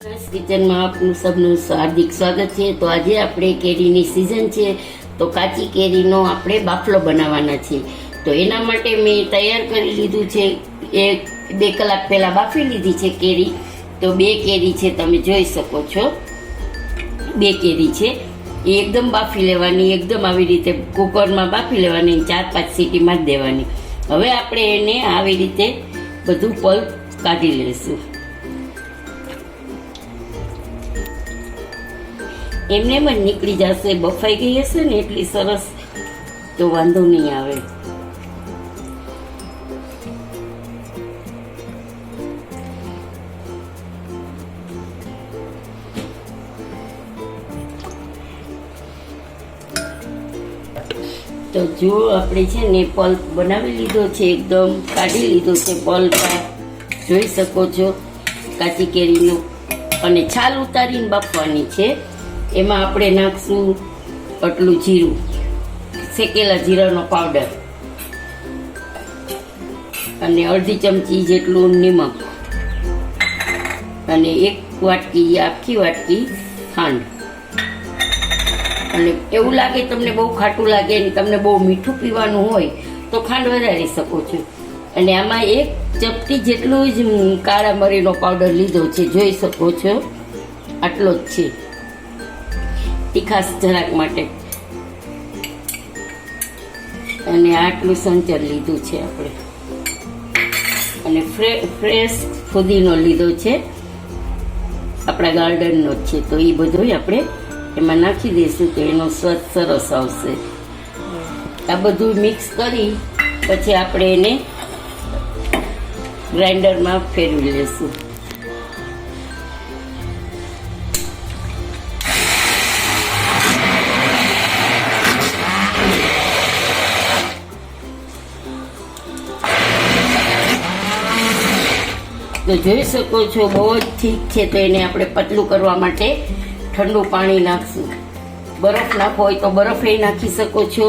કિચનમાં આપનું સબનું હાર્દિક સ્વાગત છે। તો આજે આપણે કેરીની સિઝન છે, તો કાચી કેરીનો આપણે બાફલો બનાવવાના છે। તો એના માટે મેં તૈયાર કરી લીધું છે, 2 કલાક પહેલા બાફી લીધી છે કેરી। તો 2 કેરી છે, તમે જોઈ શકો છો 2 કેરી છે, એ એકદમ બાફી લેવાની, એકદમ આવી રીતે કુકરમાં બાફી લેવાની, 4-5 સીટીમાં જ દેવાની। હવે આપણે એને આવી રીતે બધું પલ્પ કાઢી લઈશું। એમને જ નીકળી જશે, બફાઈ ગઈ હશે ને એટલી સરસ, તો વાંધો નહીં આવે। તો જો આપણે છે ને પલ્પ બનાવી લીધો છે, એકદમ કાઢી લીધો છે પલ્પ, જોઈ શકો છો કાચી કેરીનો, અને છાલ ઉતારીને બાફવાની છે। એમાં આપણે નાખશું આટલું જીરું, શેકેલા જીરાનો પાવડર, અને અડધી ચમચી જેટલું નિમક, અને 1 વાટકી આખી વાટકી ખાંડ। અને એવું લાગે તમને બહુ ખાટું લાગે ને તમને બહુ મીઠું પીવાનું હોય તો ખાંડ વધારી શકો છો। અને આમાં 1 ચપટી જેટલું જ કાળા મરીનો પાવડર લીધો છે, જોઈ શકો છો આટલો જ છે, તીખાસ જરાક માટે। અને આટલું સંચર લીધું છે આપણે, અને ફ્રેશ ફુદીનો લીધો છે, આપણા ગાર્ડનનો જ છે। તો એ બધું આપણે એમાં નાખી દઈશું તો એનો સ્વાદ સરસ આવશે। આ બધું મિક્સ કરી પછી આપણે એને ગ્રાઇન્ડરમાં ફેરવી લઈશું। તો જોઈ શકો છો બહુ જ ઠીક છે, તો એને આપણે પતલું કરવા માટે ઠંડુ પાણી નાખશું। બરફ નાખવો હોય તો બરફ એ નાખી શકો છો,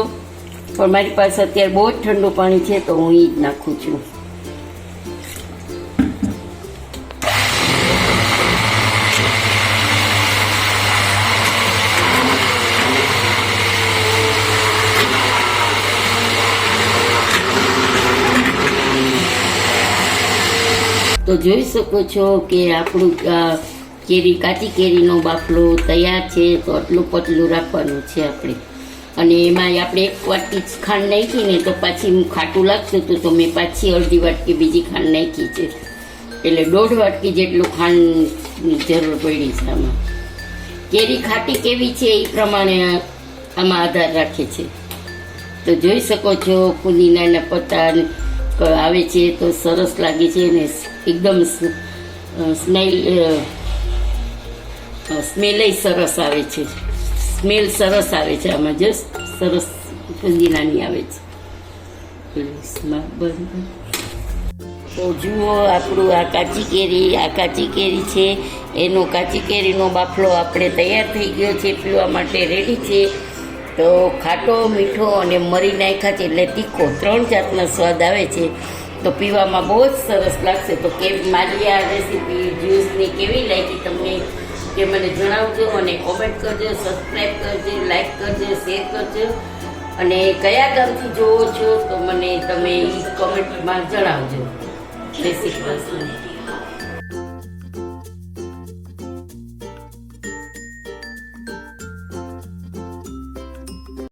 પણ મારી પાસે અત્યારે બહુ જ ઠંડુ પાણી છે તો હું એ જ નાખું છું। તો જોઈ શકો છો કે આપણું કાચી કેરીનો બાફલો તૈયાર છે। તો આટલું પતલું રાખવાનું છે આપણે, અને એમાં આપણે 1 વાટકી ખાંડ નાખી ને તો પાછી ખાટું લાગતું હતું, તો મેં પાછી અડધી વાટકી બીજી ખાંડ નાખી છે, એટલે 1.5 વાટકી જેટલું ખાંડની જરૂર પડી છે આમાં। કેરી ખાટી કેવી છે એ પ્રમાણે આમાં આધાર રાખે છે। તો જોઈ શકો છો ફુદીનાના પત્તા આવે છે તો સરસ લાગે છે, ને એકદમ સ્મેલ સરસ આવે છે, સ્મેલ સરસ આવે છે આમાં, જસ્ટ સરસ ફુદીનાની આવે છે। તો જુઓ આપણું આ કાચી કેરી છે, એનો કાચી કેરીનો બાફલો આપણે તૈયાર થઈ ગયો છે, પીવા માટે રેડી છે। તો ખાટો, મીઠો અને મરી નાખ્યા છે એટલે તીખો, 3 જાતના સ્વાદ આવે છે, તો પીવામાં બહુ જ સરસ લાગશે। તો મારી આ રેસીપી જ્યુસની કેવી લાગી તમને કે મને જણાવજો, અને કોમેન્ટ કરજો, સબસ્ક્રાઈબ કરજો, લાઈક કરજો, શેર કરજો, અને કયા ગામથી જોવો છો તો મને તમે એ કોમેન્ટમાં જણાવજો। જય શ્રી કૃષ્ણ।